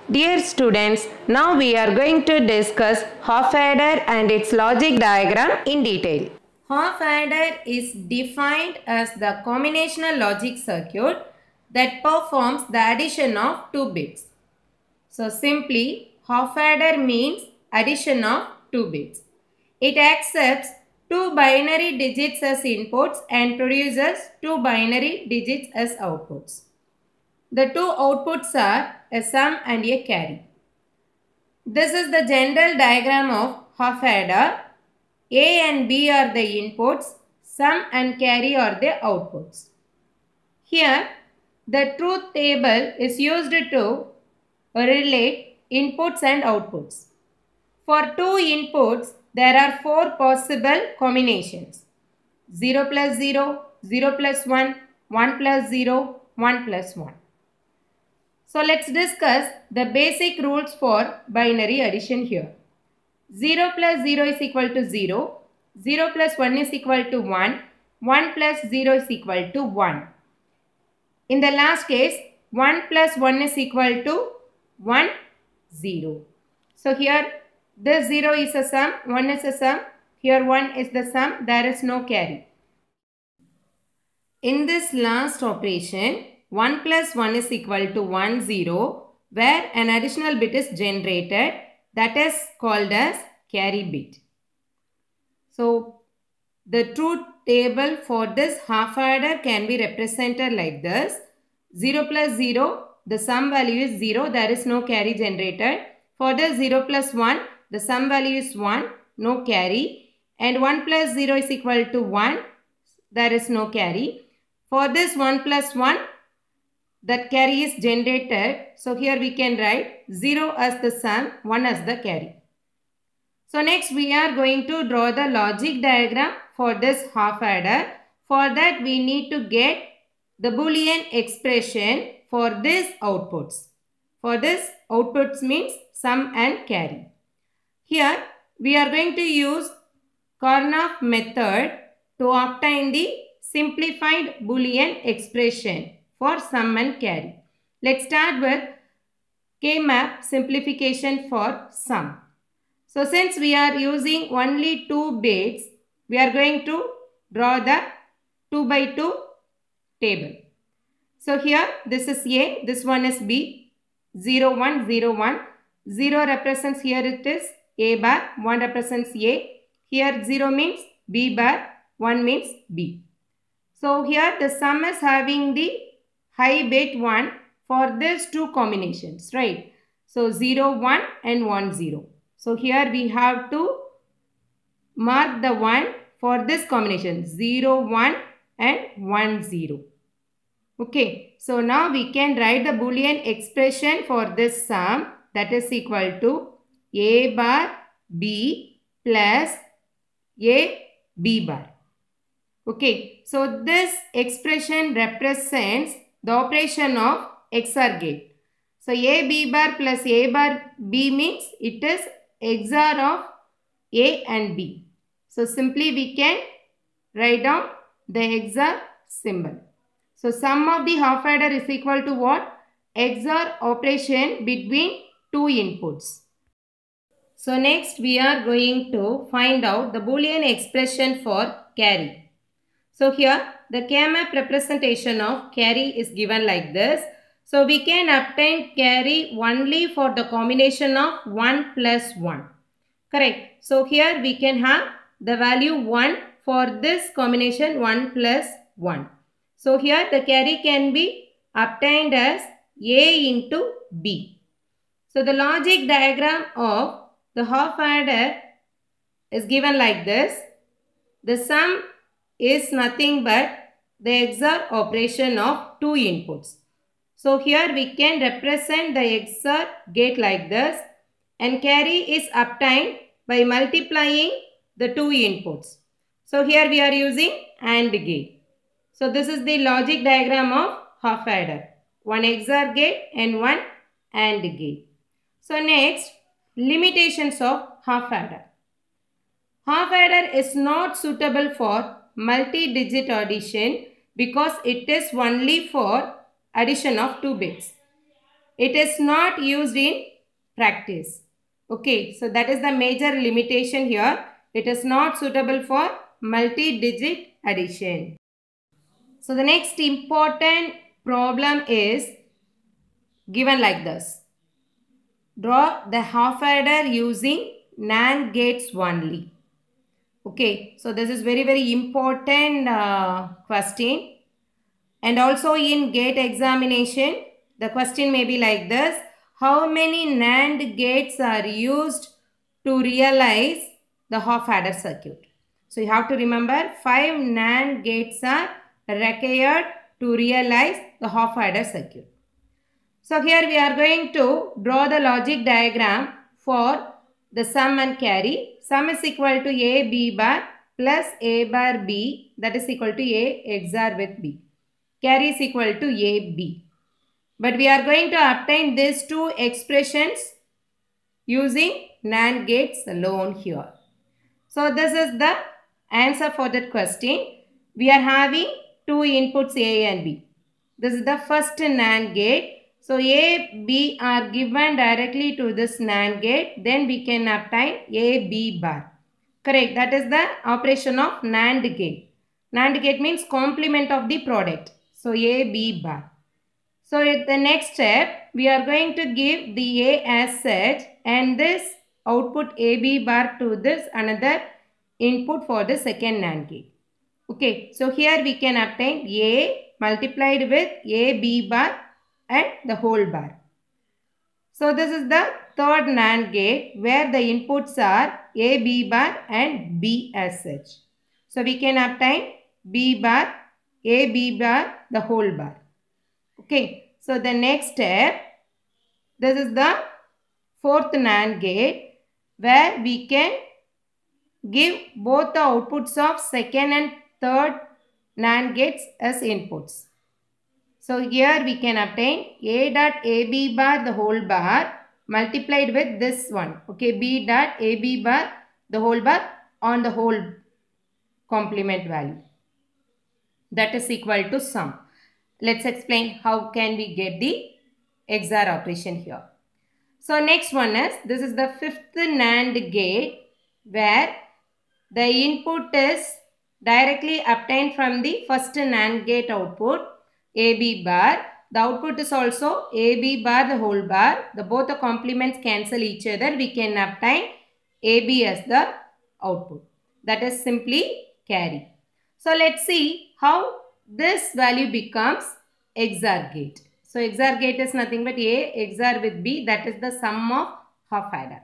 Dear students, now we are going to discuss half adder and its logic diagram in detail. Half adder is defined as the combinational logic circuit that performs the addition of two bits. So simply, half adder means addition of two bits. It accepts two binary digits as inputs and produces two binary digits as outputs. The two outputs are a sum and a carry. This is the general diagram of half adder. A and B are the inputs, sum and carry are the outputs. Here, the truth table is used to relate inputs and outputs. For two inputs, there are four possible combinations. 0 plus 0, 0 plus 1, 1 plus 0, 1 plus 1. So let's discuss the basic rules for binary addition here. 0 plus 0 is equal to 0, 0 plus 1 is equal to 1, 1 plus 0 is equal to 1. In the last case, 1 plus 1 is equal to 1, 0. So here this 0 is a sum, 1 is a sum, here 1 is the sum, there is no carry. In this last operation, 1 plus 1 is equal to 1, 0, where an additional bit is generated, that is called as carry bit. So the truth table for this half adder can be represented like this. 0 plus 0, the sum value is 0, there is no carry generated. For the 0 plus 1, the sum value is 1, no carry. And 1 plus 0 is equal to 1, there is no carry. For this 1 plus 1, that carry is generated. So here we can write 0 as the sum, 1 as the carry. So next we are going to draw the logic diagram for this half adder. For that we need to get the Boolean expression for these outputs. For this outputs means sum and carry. Here we are going to use Karnaugh method to obtain the simplified Boolean expression for sum and carry. Let's start with K-map simplification for sum. So since we are using only 2 bits, we are going to draw the 2 by 2 table. So here this is A, this one is B, 0, 1, 0, 1. 0 represents here it is A bar, 1 represents A. Here 0 means B bar, 1 means B. So here the sum is having the high bit 1 for these two combinations, right? So 0, 1 and 1, 0. So here we have to mark the 1 for this combination 0, 1 and 1, 0. Okay, so now we can write the Boolean expression for this sum, that is equal to A bar B plus A B bar. Okay, so this expression represents the operation of XOR gate. So A B bar plus A bar B means it is XOR of A and B. So simply we can write down the XOR symbol. So sum of the half adder is equal to what? XOR operation between two inputs. So next we are going to find out the Boolean expression for carry. So here the K-map representation of carry is given like this. So we can obtain carry only for the combination of 1 plus 1. Correct. So here we can have the value 1 for this combination 1 plus 1. So here the carry can be obtained as A into B. So the logic diagram of the half adder is given like this. The sum is nothing but the XOR operation of two inputs. So here we can represent the XOR gate like this, and carry is obtained by multiplying the two inputs. So here we are using AND gate. So this is the logic diagram of half adder. One XOR gate and one AND gate. So next, limitations of half adder. Half adder is not suitable for multi-digit addition because it is only for addition of 2 bits. it is not used in practice. Okay, so that is the major limitation here. It is not suitable for multi-digit addition. So the next important problem is given like this. Draw the half adder using NAND gates only. Okay, so this is very important question. And also in gate examination, the question may be like this. How many NAND gates are used to realize the half adder circuit? So you have to remember 5 NAND gates are required to realize the half adder circuit. So here we are going to draw the logic diagram for the sum and carry. Sum is equal to A B bar plus A bar B, that is equal to A XOR with B. Carry is equal to AB. But we are going to obtain these two expressions using NAND gates alone here. So this is the answer for that question. We are having two inputs A and B. This is the first NAND gate. So A, B are given directly to this NAND gate. Then we can obtain A, B bar. Correct. That is the operation of NAND gate. NAND gate means complement of the product. So A, B bar. So at the next step, we are going to give the A as such and this output AB bar to this another input for the second NAND gate. Okay, so here we can obtain A multiplied with AB bar and the whole bar. So this is the third NAND gate where the inputs are A, B bar and B as such. So we can obtain B bar, A, B bar, the whole bar. Okay, so the next step, this is the fourth NAND gate where we can give both the outputs of second and third NAND gates as inputs. So here we can obtain A dot AB bar the whole bar multiplied with this one. Okay, B dot AB bar the whole bar on the whole complement value. That is equal to sum. Let's explain how can we get the XOR operation here. So next one is, this is the fifth NAND gate where the input is directly obtained from the first NAND gate output AB bar. The output is also AB bar the whole bar. Both the complements cancel each other. We can obtain AB as the output. That is simply carry. So let's see how this value becomes XOR gate. So XOR gate is nothing but A XOR with B, that is the sum of half adder.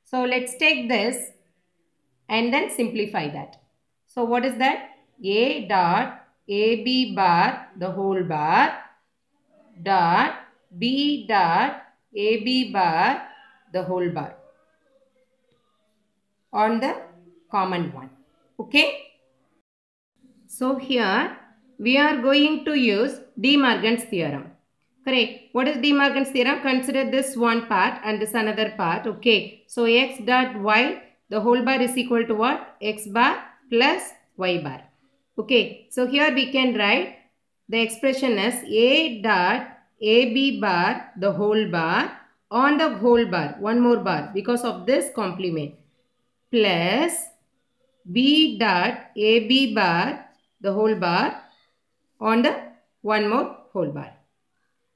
So let's take this and then simplify that. So what is that? A dot AB bar the whole bar dot B dot AB bar the whole bar on the common one. Okay. So here we are going to use De Morgan's theorem. Correct. What is De Morgan's theorem? Consider this one part and this another part. Okay. So x dot y the whole bar is equal to what? X bar plus y bar. Okay. So here we can write the expression as A dot AB bar the whole bar on the whole bar. One more bar because of this complement. Plus B dot AB bar the whole bar on the one more whole bar.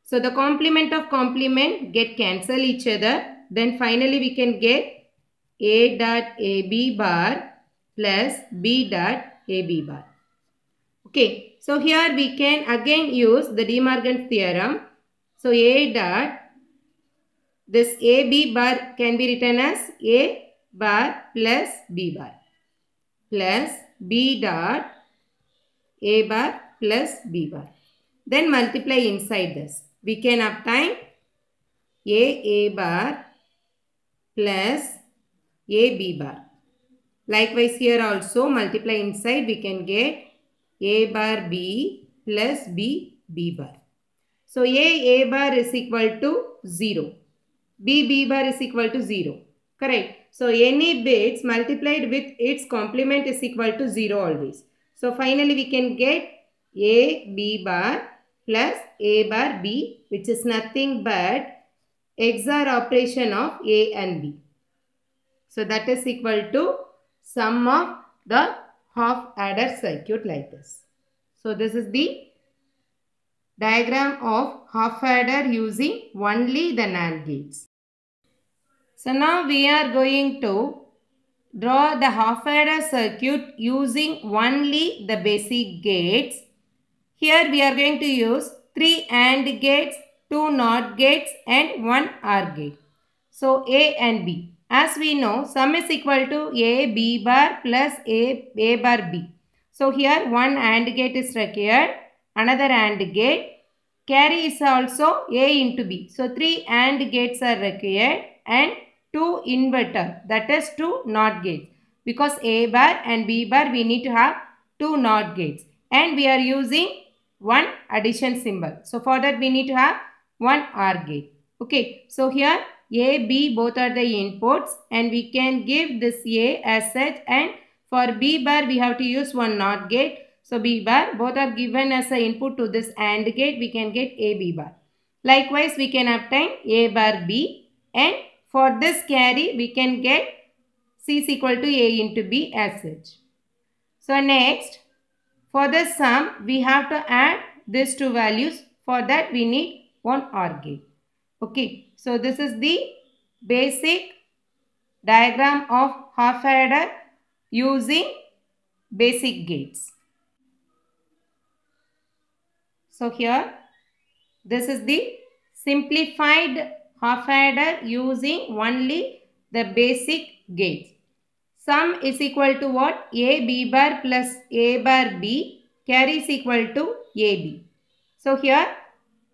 So the complement of complement get cancel each other. Then finally we can get A dot AB bar plus B dot AB bar. Okay. So here we can again use the De Morgan's theorem. So A dot, this AB bar can be written as A bar plus B bar plus B dot A bar plus B bar. Then multiply inside this. We can obtain A bar plus AB bar. Likewise here also multiply inside we can get A bar B plus B bar. So A bar is equal to 0. B bar is equal to 0. Correct. So any bits multiplied with its complement is equal to 0 always. So finally we can get A B bar plus A bar B, which is nothing but XOR operation of A and B. So that is equal to sum of the half adder circuit like this. So this is the diagram of half adder using only the NAND gates. So now we are going to draw the half adder circuit using only the basic gates. Here we are going to use 3 AND gates, 2 NOT gates and 1 OR gate. So A and B. As we know, sum is equal to A B bar plus A bar B. So here one AND gate is required, another AND gate. Carry is also A into B. So 3 AND gates are required and 2 inverter, that is 2 NOT gates. Because A bar and B bar we need to have 2 NOT gates. And we are using one addition symbol. So for that we need to have one OR gate. Okay, so here A, B both are the inputs and we can give this A as such, and for B bar we have to use one NOT gate. So B bar both are given as an input to this AND gate, we can get A, B bar. Likewise we can obtain A bar B, and for this carry we can get C is equal to A into B as such. So next, for the sum we have to add these two values. For that we need one OR gate. Okay, so this is the basic diagram of half adder using basic gates. So here this is the simplified half adder using only the basic gates. Sum is equal to what? A B bar plus A bar B, carry is equal to AB. So here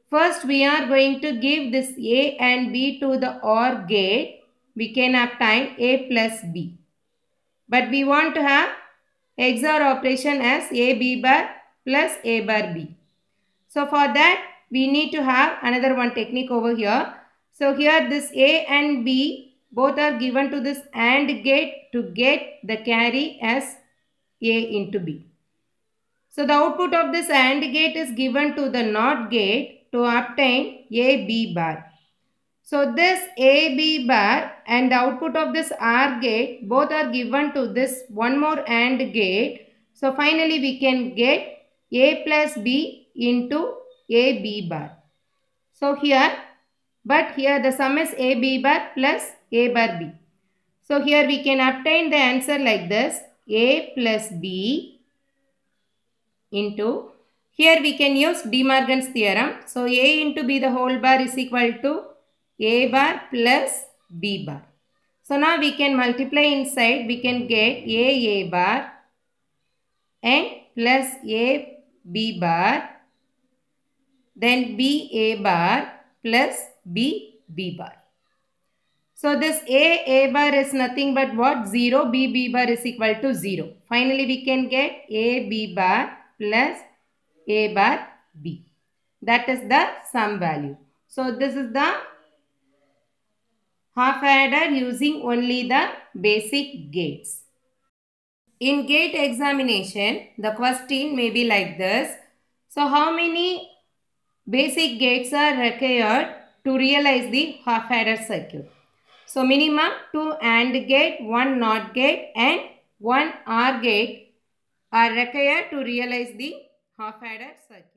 first we are going to give this A and B to the OR gate. We can obtain A plus B. But we want to have XOR operation as A B bar plus A bar B. So for that we need to have another one technique over here. So here this A and B both are given to this AND gate to get the carry as A into B. So the output of this AND gate is given to the NOT gate to obtain A B bar. So this A B bar and the output of this OR gate both are given to this one more AND gate. So finally we can get A plus B into A B bar. So here, but here the sum is A B bar plus A bar B. So here we can obtain the answer like this: A plus B into, here we can use De Morgan's theorem. So A into B the whole bar is equal to A bar plus B bar. So now we can multiply inside, we can get A bar and plus A B bar, then B A bar plus B B bar. So this A bar is nothing but what? 0. B bar is equal to 0. Finally we can get A B bar plus A bar B. That is the sum value. So this is the half adder using only the basic gates. In gate examination, the question may be like this. So how many basic gates are required to realize the half adder circuit? So minimum 2 AND gate, 1 NOT gate and 1 OR gate are required to realize the half adder circuit.